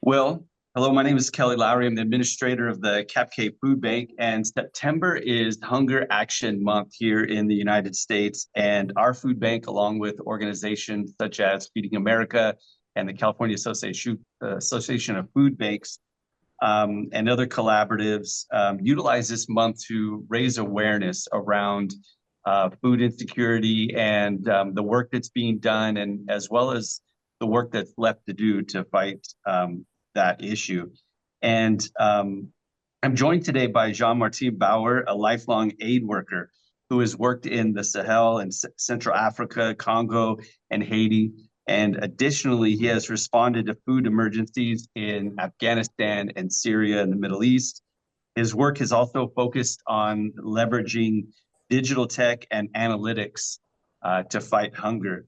Well, hello, my name is Kelly Lowry. I'm the administrator of the CapK Food Bank, and September is Hunger Action Month here in the United States. And our food bank, along with organizations such as Feeding America and the California Association of Food Banks, and other collaboratives, utilize this month to raise awareness around food insecurity and the work that's being done, and as well as the work that's left to do to fight that issue. And I'm joined today by Jean-Martin Bauer, a lifelong aid worker who has worked in the Sahel and Central Africa, Congo, and Haiti. And additionally, he has responded to food emergencies in Afghanistan and Syria and the Middle East. His work has also focused on leveraging digital tech and analytics to fight hunger.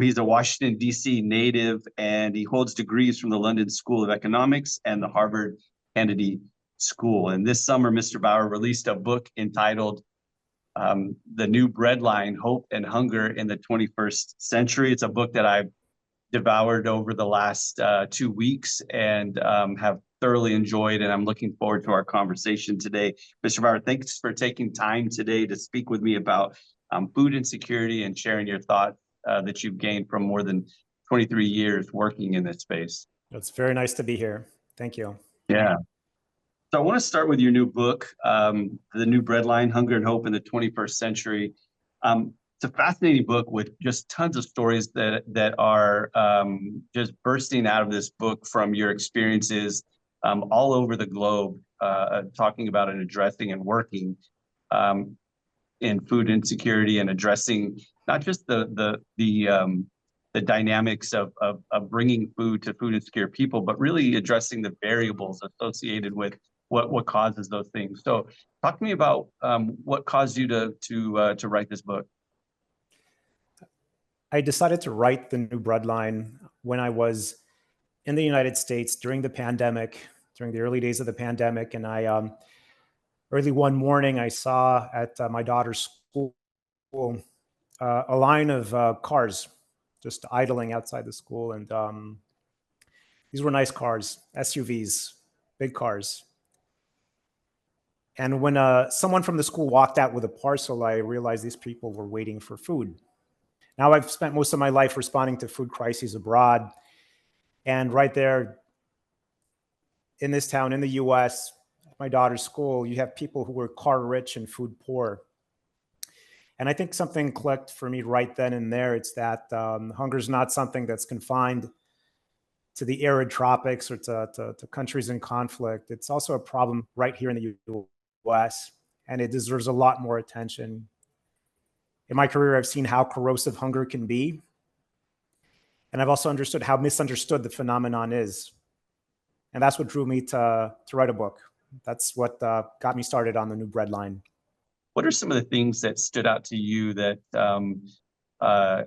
He's a Washington, D.C. native, and he holds degrees from the London School of Economics and the Harvard Kennedy School. And this summer, Mr. Bauer released a book entitled The New Breadline, Hope and Hunger in the 21st Century. It's a book that I've devoured over the last 2 weeks and have thoroughly enjoyed, and I'm looking forward to our conversation today. Mr. Bauer, thanks for taking time today to speak with me about food insecurity and sharing your thoughts that you've gained from more than 23 years working in this space. It's very nice to be here. Thank you. Yeah. So I want to start with your new book, The New Breadline, Hunger and Hope in the 21st Century. It's a fascinating book with just tons of stories that are just bursting out of this book from your experiences all over the globe, talking about and addressing and working in food insecurity and addressing not just the dynamics of bringing food to food insecure people, but really addressing the variables associated with what causes those things. So, talk to me about what caused you to write this book. I decided to write The New Breadline when I was in the United States during the pandemic, during the early days of the pandemic, and I early one morning I saw at my daughter's school a line of cars just idling outside the school. And these were nice cars, SUVs, big cars. And when someone from the school walked out with a parcel, I realized these people were waiting for food. Now, I've spent most of my life responding to food crises abroad. And right there in this town, in the US, my daughter's school, you have people who were car rich and food poor. And I think something clicked for me right then and there. It's that hunger is not something that's confined to the arid tropics or to countries in conflict. It's also a problem right here in the US, and it deserves a lot more attention. In my career, I've seen how corrosive hunger can be. And I've also understood how misunderstood the phenomenon is. And that's what drew me to write a book. That's what got me started on The New Breadline. What are some of the things that stood out to you that are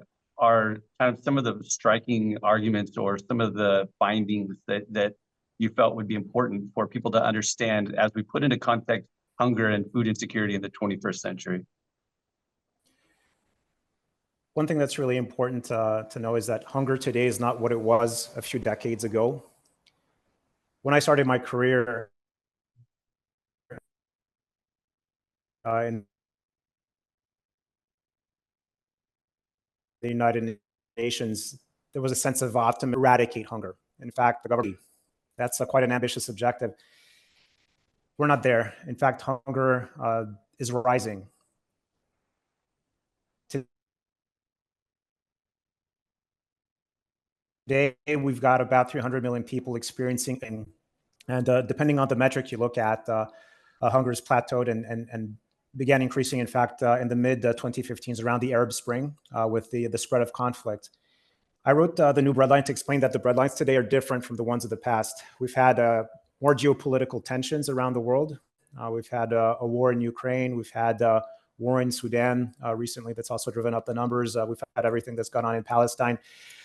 kind of some of the striking arguments or some of the findings that you felt would be important for people to understand as we put into context hunger and food insecurity in the 21st century? One thing that's really important to know is that hunger today is not what it was a few decades ago. When I started my career in the United Nations, there was a sense of optimism to eradicate hunger. In fact, the government, that's quite an ambitious objective. We're not there. In fact, hunger is rising. Today, we've got about 300 million people experiencing, and depending on the metric you look at, hunger has plateaued and began increasing, in fact, in the mid-2015s around the Arab Spring with the spread of conflict. I wrote The New Breadline to explain that the breadlines today are different from the ones of the past. We've had more geopolitical tensions around the world. We've had a war in Ukraine. We've had war in Sudan recently that's also driven up the numbers. We've had everything that's gone on in Palestine.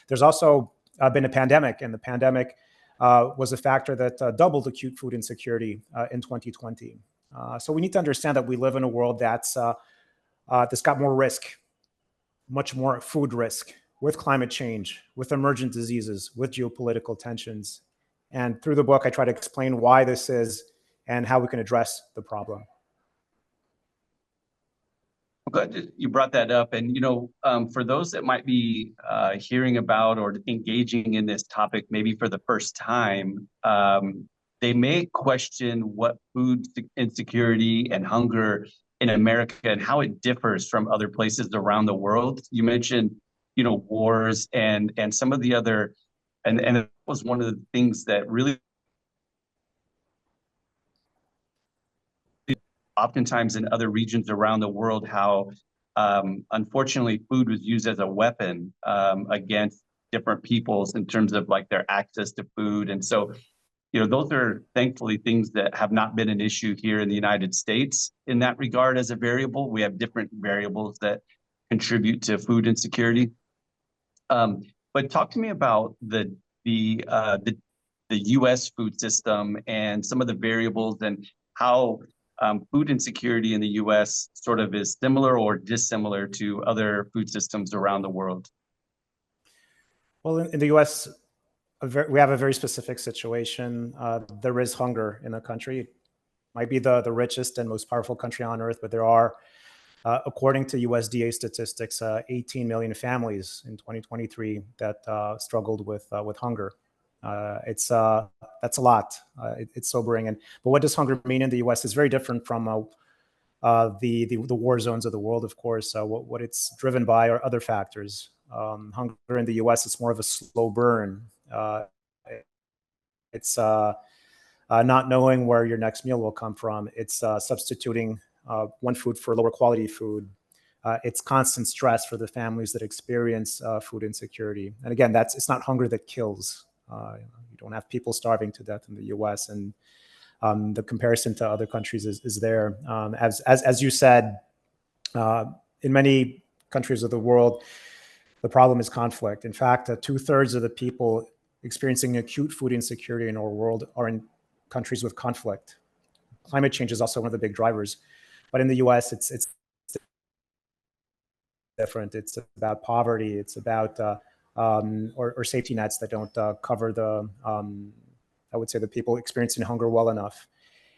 There's also been a pandemic, and the pandemic was a factor that doubled acute food insecurity in 2020. So we need to understand that we live in a world that's got more risk, much more food risk, with climate change, with emergent diseases, with geopolitical tensions. And through the book, I try to explain why this is and how we can address the problem. I'm glad you brought that up. And, for those that might be hearing about or engaging in this topic, maybe for the first time, they may question what food insecurity and hunger in America and how it differs from other places around the world. You mentioned, wars and some of the other, and it was one of the things that really oftentimes in other regions around the world, how unfortunately food was used as a weapon against different peoples in terms of like their access to food. And so, those are thankfully things that have not been an issue here in the United States in that regard as a variable. We have different variables that contribute to food insecurity. But talk to me about the U.S. food system and some of the variables and how food insecurity in the U.S. sort of is similar or dissimilar to other food systems around the world. Well, in the U.S., we have a very specific situation. There is hunger in the country. It might be the richest and most powerful country on earth, but there are, according to USDA statistics, 18 million families in 2023 that struggled with hunger. That's a lot. It's sobering. But what does hunger mean in the U.S. is very different from the war zones of the world, of course. What it's driven by are other factors. Hunger in the U.S. is more of a slow burn. It's not knowing where your next meal will come from. It's substituting one food for lower quality food. It's constant stress for the families that experience food insecurity. And again, it's not hunger that kills. You don't have people starving to death in the U.S. And the comparison to other countries is there. As you said, in many countries of the world, the problem is conflict. In fact, 2/3 of the people experiencing acute food insecurity in our world are in countries with conflict. Climate change is also one of the big drivers, but in the U.S., it's different. It's about poverty. It's about or safety nets that don't cover I would say, the people experiencing hunger well enough.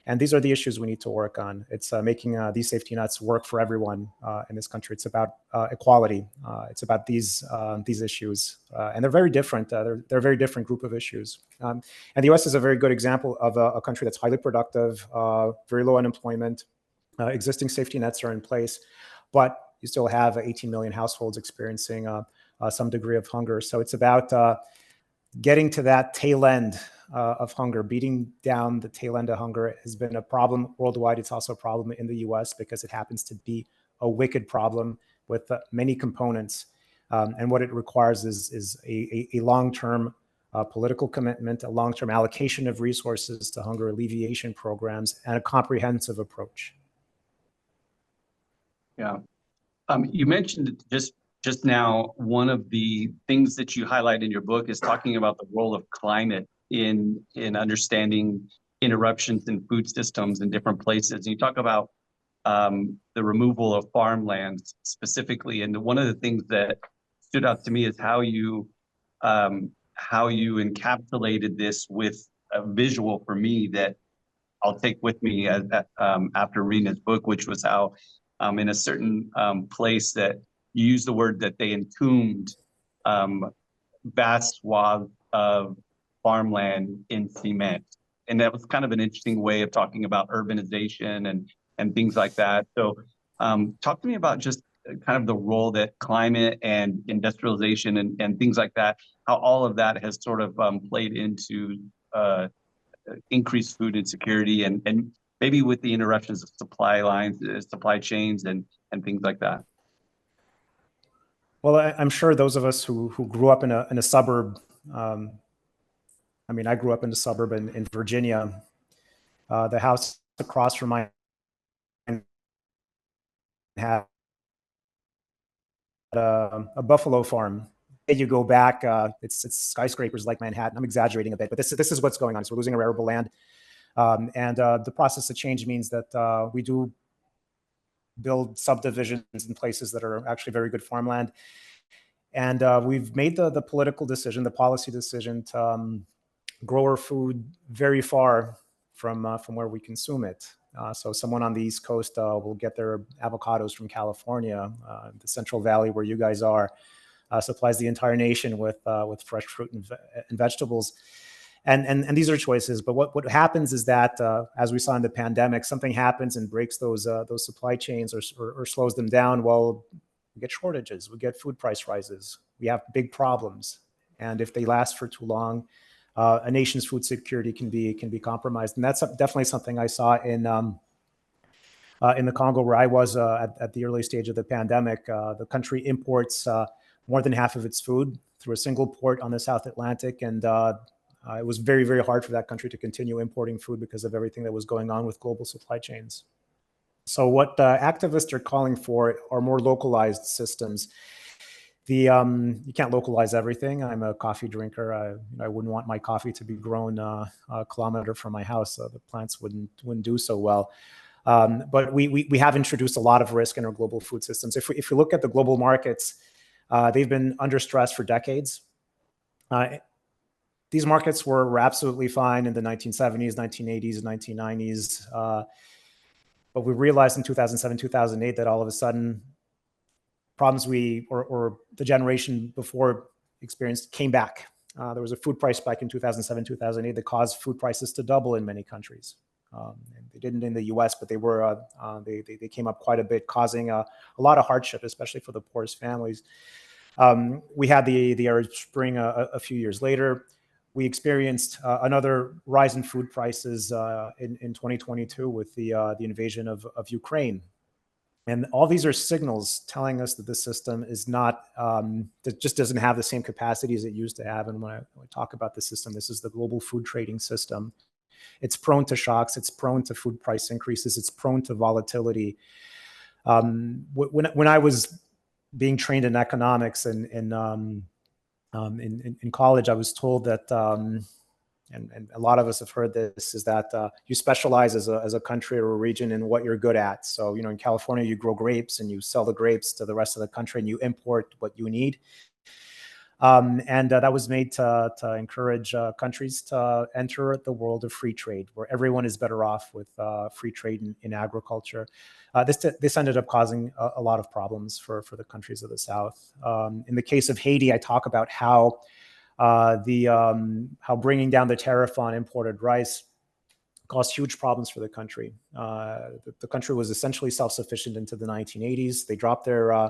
And these are the issues we need to work on. It's making these safety nets work for everyone in this country. It's about equality. It's about these issues, and they're very different. They're a very different group of issues. And the U.S. is a very good example of a country that's highly productive, very low unemployment, existing safety nets are in place, but you still have 18 million households experiencing some degree of hunger. So it's about getting to that tail end of hunger. Beating down the tail end of hunger has been a problem worldwide. It's also a problem in the US because it happens to be a wicked problem with many components. And what it requires is a long-term political commitment, a long-term allocation of resources to hunger alleviation programs, and a comprehensive approach. Yeah. You mentioned just now, one of the things that you highlight in your book is talking about the role of climate in understanding interruptions in food systems in different places. And you talk about the removal of farmlands specifically. And one of the things that stood out to me is how you encapsulated this with a visual for me that I'll take with me after reading his book, which was how in a certain place that you use the word that they entombed vast swaths of farmland in cement. And that was kind of an interesting way of talking about urbanization and things like that. So talk to me about just kind of the role that climate and industrialization and things like that, how all of that has sort of played into increased food insecurity and maybe with the interruptions of supply lines, supply chains and things like that. Well, I'm sure those of us who grew up in a suburb, I mean, I grew up in a suburb in Virginia. The house across from mine had a buffalo farm. You go back, it's skyscrapers like Manhattan. I'm exaggerating a bit, but this is what's going on. So we're losing our arable land. And the process of change means that we do build subdivisions in places that are actually very good farmland. And we've made the political decision, the policy decision to grow our food very far from where we consume it. So someone on the East Coast will get their avocados from California. The Central Valley, where you guys are, supplies the entire nation with fresh fruit and vegetables. And these are choices. But what happens is that, as we saw in the pandemic, something happens and breaks those supply chains or slows them down. Well, we get shortages, we get food price rises, we have big problems. And if they last for too long, a nation's food security can be compromised. And that's definitely something I saw in the Congo, where I was at the early stage of the pandemic. The country imports more than half of its food through a single port on the South Atlantic, and it was very, very hard for that country to continue importing food because of everything that was going on with global supply chains. So what activists are calling for are more localized systems. You can't localize everything. I'm a coffee drinker. I wouldn't want my coffee to be grown a kilometer from my house. The plants wouldn't do so well. But we have introduced a lot of risk in our global food systems. If we look at the global markets, they've been under stress for decades. These markets were absolutely fine in the 1970s, 1980s, 1990s. But we realized in 2007, 2008 that all of a sudden problems or the generation before experienced came back. There was a food price spike in 2007, 2008 that caused food prices to double in many countries. And they didn't in the U.S., but they came up quite a bit, causing a lot of hardship, especially for the poorest families. We had the Arab Spring a few years later. We experienced another rise in food prices in 2022 with the invasion of Ukraine. And all these are signals telling us that the system is not, that just doesn't have the same capacity as it used to have. And when I talk about the system, this is the global food trading system. It's prone to shocks. It's prone to food price increases. It's prone to volatility. When I was being trained in economics and in college, I was told that, and a lot of us have heard this, is that you specialize as a country or a region in what you're good at. So, in California, you grow grapes and you sell the grapes to the rest of the country, and you import what you need. And that was made to encourage countries to enter the world of free trade, where everyone is better off with free trade in agriculture. This ended up causing a lot of problems for the countries of the South. In the case of Haiti, I talk about how bringing down the tariff on imported rice caused huge problems for the country. The country was essentially self-sufficient into the 1980s. They dropped their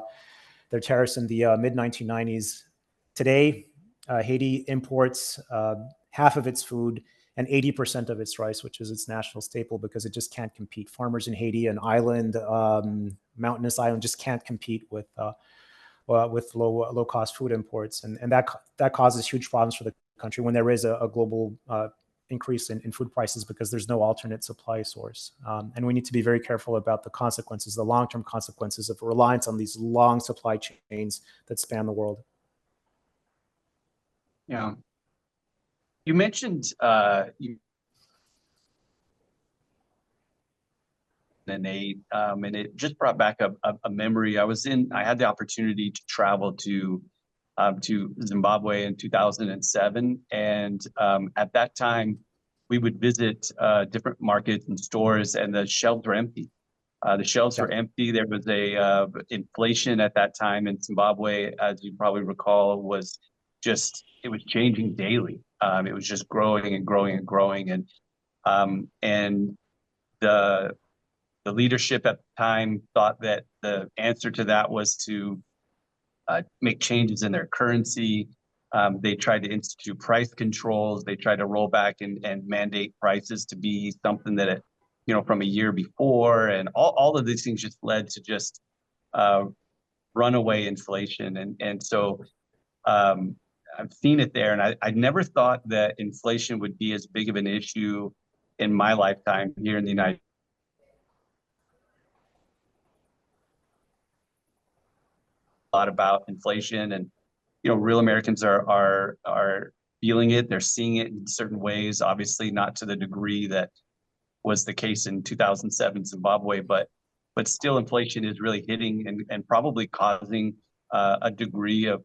tariffs in the mid-1990s. Today, Haiti imports half of its food and 80% of its rice, which is its national staple, because it just can't compete. Farmers in Haiti, an island, mountainous island, just can't compete with low-cost food imports. And that causes huge problems for the country when there is a global increase in food prices, because there's no alternate supply source. And we need to be very careful about the consequences, the long-term consequences of reliance on these long supply chains that span the world. Yeah. You mentioned and it just brought back a memory. I had the opportunity to travel to Zimbabwe in 2007, and at that time we would visit different markets and stores, and the shelves were empty. The shelves were empty. There was a inflation at that time in Zimbabwe, as you probably recall, it was changing daily. It was just growing and growing and growing, and the leadership at the time thought that the answer to that was to make changes in their currency. They tried to institute price controls. They tried to roll back and mandate prices to be something that from a year before, and all of these things just led to just runaway inflation. And so I've seen it there, and I never thought that inflation would be as big of an issue in my lifetime here in the United States. A lot about inflation, and real Americans are feeling it. They're seeing it in certain ways, obviously not to the degree that was the case in 2007 Zimbabwe, but still inflation is really hitting and probably causing a degree of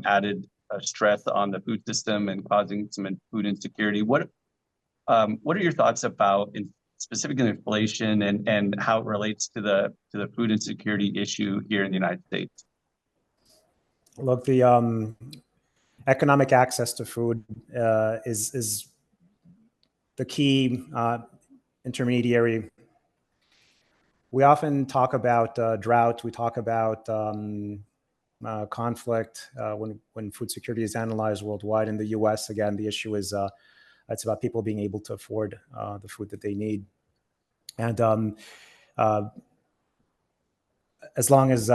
added stress on the food system and causing some food insecurity. What are your thoughts about specifically inflation and how it relates to the food insecurity issue here in the United States? Look, the economic access to food is the key intermediary. We often talk about drought. We talk about conflict when food security is analyzed worldwide. In the U.S., again, the issue is it's about people being able to afford the food that they need. And uh, as long as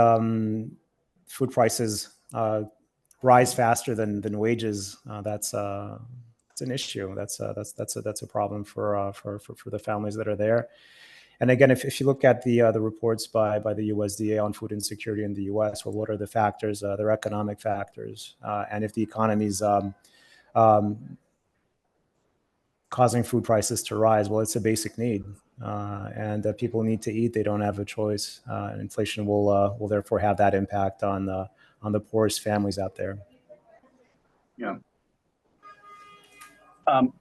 food prices rise faster than wages, that's it's an issue. That's a problem for the families that are there. And again, if you look at the reports by the USDA on food insecurity in the U.S., well, what are the factors? They're economic factors, and if the economy's um, causing food prices to rise, well, it's a basic need, and people need to eat. They don't have a choice. Inflation will therefore have that impact on the poorest families out there. Yeah. Um,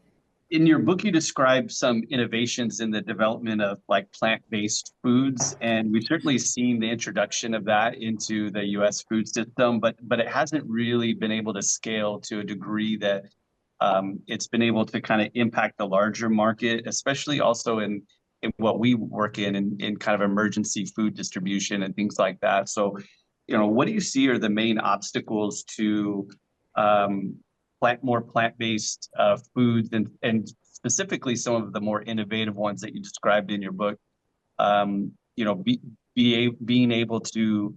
in your book, you describe some innovations in the development of like plant-based foods, and we've certainly seen the introduction of that into the U.S. food system, but it hasn't really been able to scale to a degree that it's been able to kind of impact the larger market, especially also in what we work in kind of emergency food distribution and things like that. So, what do you see are the main obstacles to um, more plant-based foods and specifically some of the more innovative ones that you described in your book? Being able to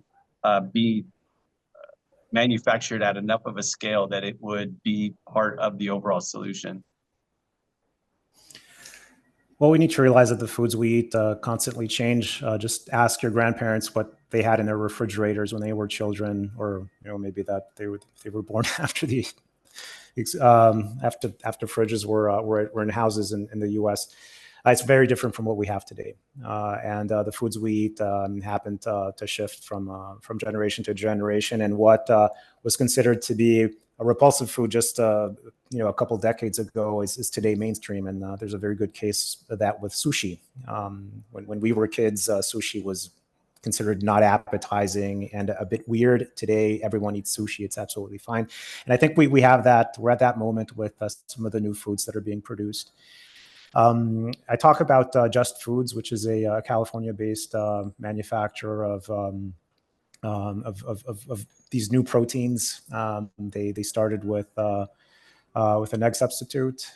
be manufactured at enough of a scale that it would be part of the overall solution. Well, we need to realize that the foods we eat constantly change. Just ask your grandparents what they had in their refrigerators when they were children, or maybe that they were born after the after fridges were in houses in the U.S. It's very different from what we have today, and the foods we eat happen to shift from generation to generation. And what was considered to be a repulsive food just a couple decades ago is today mainstream. And there's a very good case of that with sushi. When we were kids, sushi was considered not appetizing and a bit weird. Today, everyone eats sushi. It's absolutely fine. And I think we have that. We're at that moment with some of the new foods that are being produced. I talk about Just Foods, which is a California-based manufacturer of these new proteins. They started with an egg substitute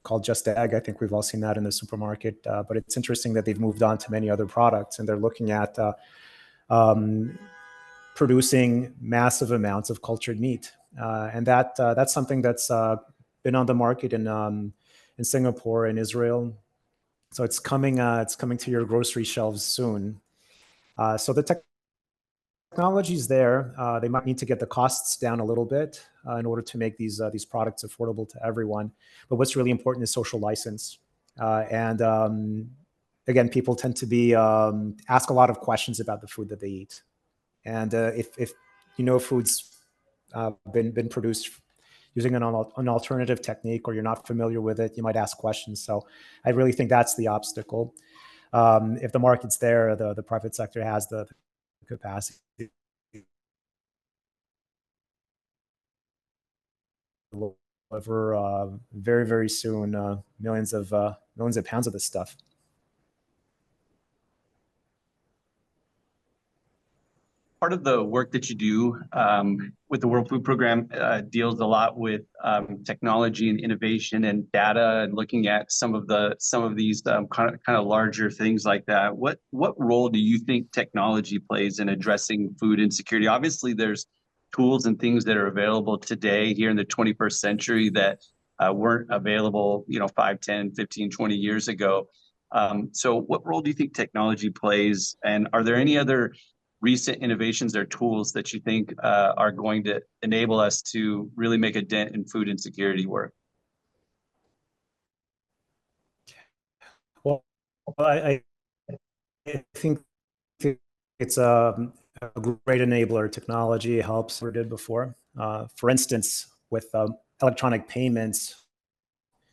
called Just Egg. I think we've all seen that in the supermarket. But it's interesting that they've moved on to many other products, and they're looking at producing massive amounts of cultured meat, and that's something that's been on the market in Singapore and Israel. So it's coming to your grocery shelves soon. So the technology's there. They might need to get the costs down a little bit in order to make these products affordable to everyone. But what's really important is social license. And again, people tend to be ask a lot of questions about the food that they eat. And if food's been produced using an alternative technique, or you're not familiar with it, you might ask questions. So I really think that's the obstacle. If the market's there, the private sector has the capacity to deliver very, very soon millions of pounds of this stuff. Part of the work that you do with the World Food Program deals a lot with technology and innovation and data, and looking at some of these kind of larger things like that. What role do you think technology plays in addressing food insecurity? Obviously, there's tools and things that are available today here in the 21st century that weren't available, 5, 10, 15, 20 years ago. So what role do you think technology plays? And are there any other recent innovations or tools that you think are going to enable us to really make a dent in food insecurity work? Well, I think it's a great enabler. Technology helps, we did before. For instance, with electronic payments,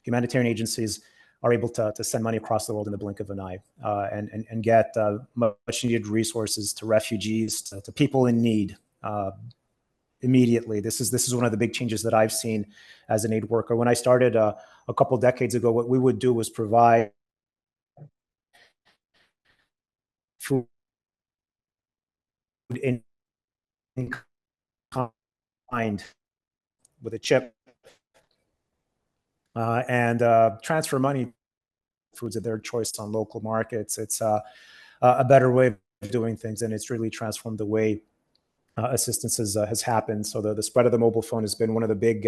humanitarian agencies are able to send money across the world in the blink of an eye, and get much needed resources to refugees, to people in need, immediately. This is one of the big changes that I've seen as an aid worker. When I started a couple decades ago, what we would do was provide food in kind with a chip, and transfer money foods of their choice on local markets. It's a better way of doing things, and it's really transformed the way assistance has happened. So the spread of the mobile phone has been one of the big,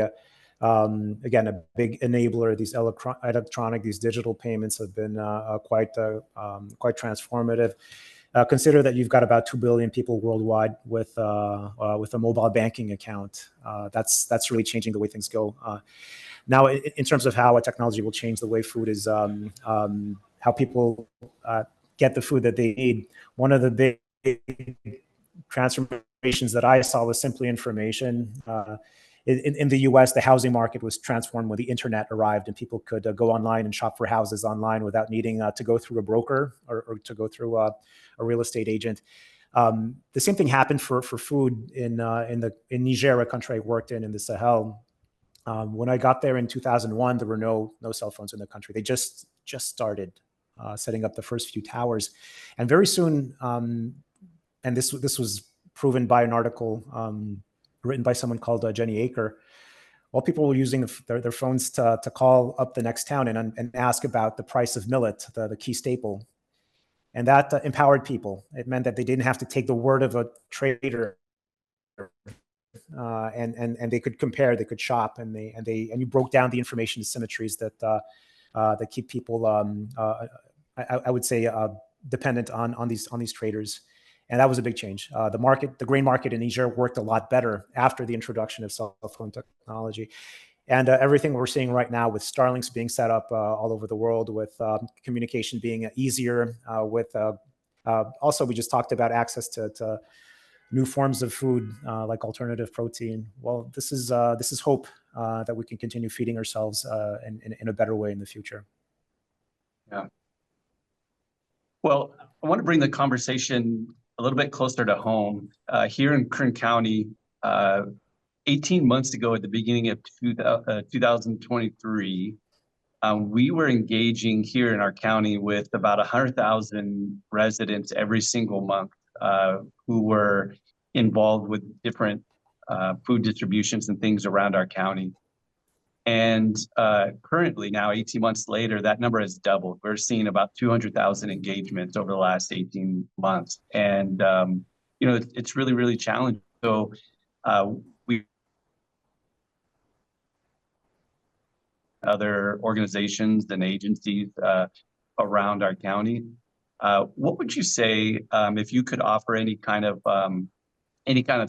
again, a big enabler. These electronic, these digital payments have been quite transformative. Consider that you've got about 2 billion people worldwide with a mobile banking account. That's really changing the way things go. Now, in terms of how a technology will change the way food is, how people get the food that they need, one of the big transformations that I saw was simply information. In the US, the housing market was transformed when the internet arrived, and people could go online and shop for houses online without needing to go through a broker or to go through a real estate agent. The same thing happened for food in Niger, a country I worked in the Sahel. When I got there in 2001, there were no cell phones in the country. They just started setting up the first few towers, and very soon, and this was proven by an article written by someone called Jenny Aker. While people were using their phones to call up the next town and ask about the price of millet, the key staple, and that empowered people. It meant that they didn't have to take the word of a trader. And they could compare, they could shop, and you broke down the information asymmetries that keep people, I would say, dependent on these traders, and that was a big change. The grain market in Niger worked a lot better after the introduction of cell phone technology, and everything we're seeing right now with Starlinks being set up all over the world, with communication being easier, with also we just talked about access to new forms of food like alternative protein. Well, this is hope that we can continue feeding ourselves in a better way in the future. Yeah. Well, I want to bring the conversation a little bit closer to home. Here in Kern County, 18 months ago, at the beginning of 2023, we were engaging here in our county with about 100,000 residents every single month who were involved with different food distributions and things around our county. And currently now, 18 months later, that number has doubled. We're seeing about 200,000 engagements over the last 18 months. And, it's really, really challenging. So we other organizations and agencies around our county. What would you say if you could offer any kind of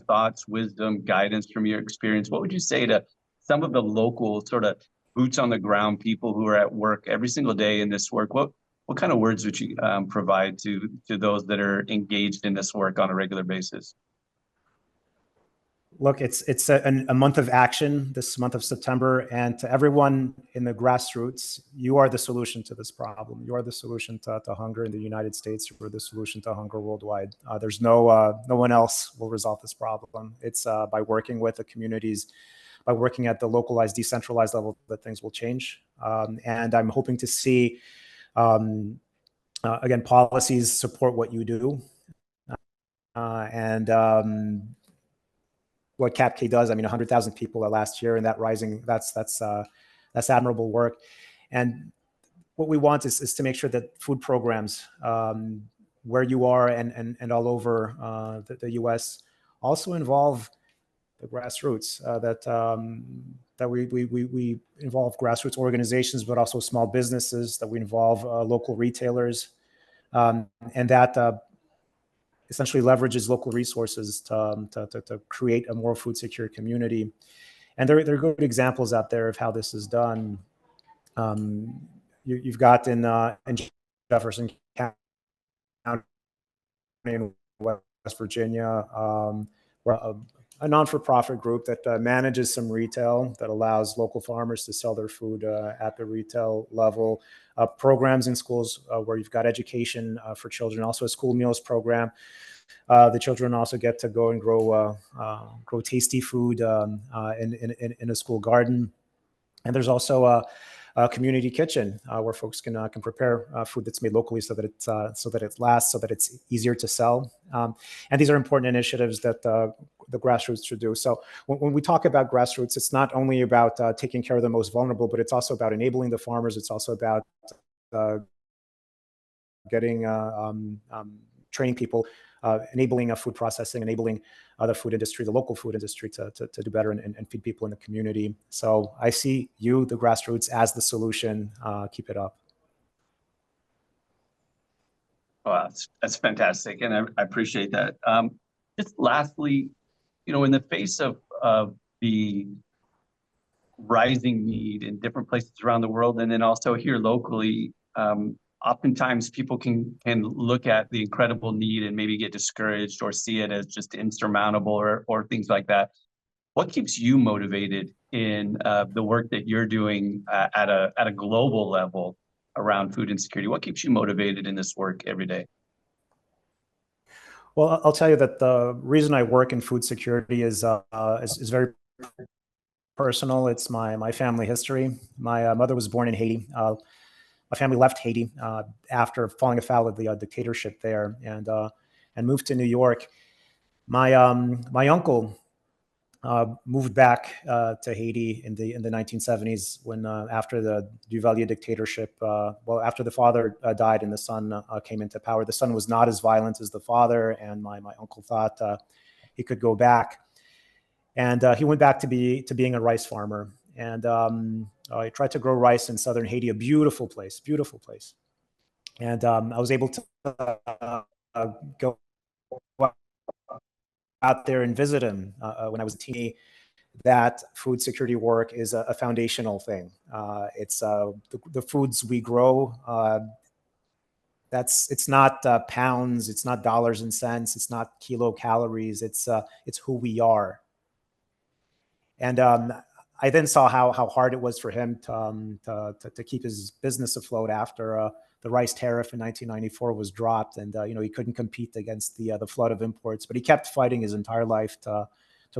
thoughts, wisdom, guidance from your experience? What would you say to some of the local sort of boots on the ground people who are at work every single day in this work? What kind of words would you provide to those that are engaged in this work on a regular basis? Look, it's a month of action, this month of September, and to everyone in the grassroots, you are the solution to this problem. You are the solution to hunger in the United States. You are the solution to hunger worldwide. There's no one else will resolve this problem. It's by working with the communities, by working at the localized, decentralized level, that things will change. And I'm hoping to see, again, policies support what you do, and what CAPK does. I mean, 100,000 people last year, and that rising, that's admirable work. And what we want is to make sure that food programs, where you are and all over the U.S., also involve the grassroots, that we involve grassroots organizations, but also small businesses, that we involve local retailers, and that essentially leverages local resources to create a more food secure community. And there are good examples out there of how this is done. You've got in Jefferson County in West Virginia, where a non-for-profit group that manages some retail, that allows local farmers to sell their food at the retail level. Programs in schools where you've got education for children, also a school meals program. The children also get to go and grow tasty food in a school garden. And there's also a community kitchen where folks can prepare food that's made locally, so that it lasts, so that it's easier to sell. And these are important initiatives that the grassroots should do. So when we talk about grassroots, it's not only about taking care of the most vulnerable, but it's also about enabling the farmers. It's also about getting training people, enabling food processing, enabling the food industry, the local food industry, to do better and feed people in the community. So I see you, the grassroots, as the solution. Keep it up. Wow, that's fantastic, and I appreciate that. Just lastly, in the face of the rising need in different places around the world, and then also here locally, oftentimes people can look at the incredible need and maybe get discouraged or see it as just insurmountable or things like that. What keeps you motivated in the work that you're doing at a global level around food insecurity? What keeps you motivated in this work every day? Well, I'll tell you that the reason I work in food security is very personal. It's my family history. My mother was born in Haiti. My family left Haiti after falling afoul of the dictatorship there, and moved to New York. My uncle moved back to Haiti in the 1970s, when after the Duvalier dictatorship, after the father died and the son came into power. The son was not as violent as the father, and my uncle thought he could go back, and he went back to being a rice farmer. And I tried to grow rice in southern Haiti, a beautiful place. And I was able to go out there and visit him when I was a teenager. That food security work is a foundational thing. It's the foods we grow. It's not pounds, it's not dollars and cents, it's not kilocalories. It's who we are. And I then saw how hard it was for him to keep his business afloat after the rice tariff in 1994 was dropped, and he couldn't compete against the flood of imports. But he kept fighting his entire life to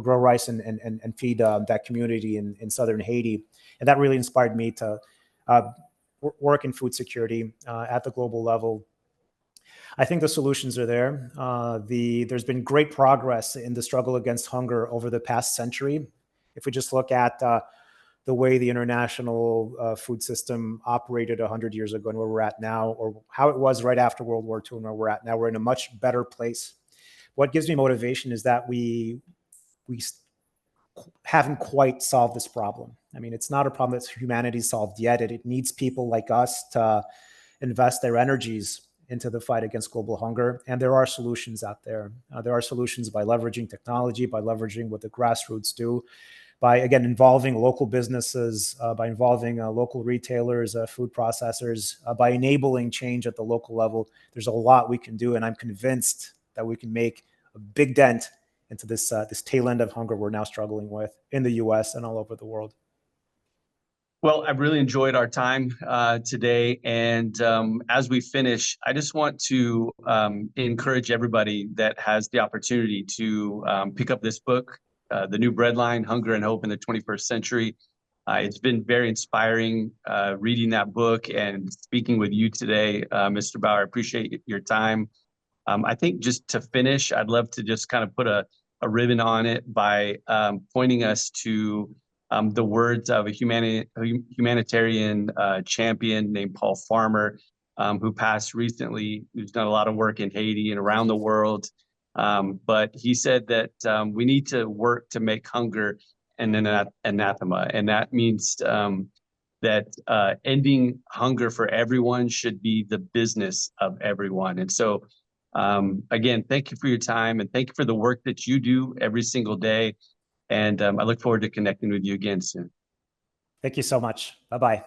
grow rice and feed that community in southern Haiti, and that really inspired me to work in food security at the global level. I think the solutions are there. There's been great progress in the struggle against hunger over the past century. If we just look at the way the international food system operated 100 years ago and where we're at now, or how it was right after World War II and where we're at now, we're in a much better place. What gives me motivation is that we haven't quite solved this problem. I mean, it's not a problem that's humanity solved yet. It needs people like us to invest their energies into the fight against global hunger. And there are solutions out there. There are solutions by leveraging technology, by leveraging what the grassroots do, by, again, involving local businesses, by involving local retailers, food processors, by enabling change at the local level. There's a lot we can do, and I'm convinced that we can make a big dent into this tail end of hunger we're now struggling with in the US and all over the world. Well, I've really enjoyed our time today. And as we finish, I just want to encourage everybody that has the opportunity to pick up this book, The New Breadline, Hunger and Hope in the 21st Century. It's been very inspiring reading that book and speaking with you today, Mr. Bauer. I appreciate your time. I think just to finish, I'd love to just kind of put a ribbon on it by pointing us to the words of a humanitarian champion named Paul Farmer, who passed recently, who's done a lot of work in Haiti and around the world. But he said that we need to work to make hunger an anathema. And that means that ending hunger for everyone should be the business of everyone. And so, again, thank you for your time, and thank you for the work that you do every single day. And I look forward to connecting with you again soon. Thank you so much. Bye-bye.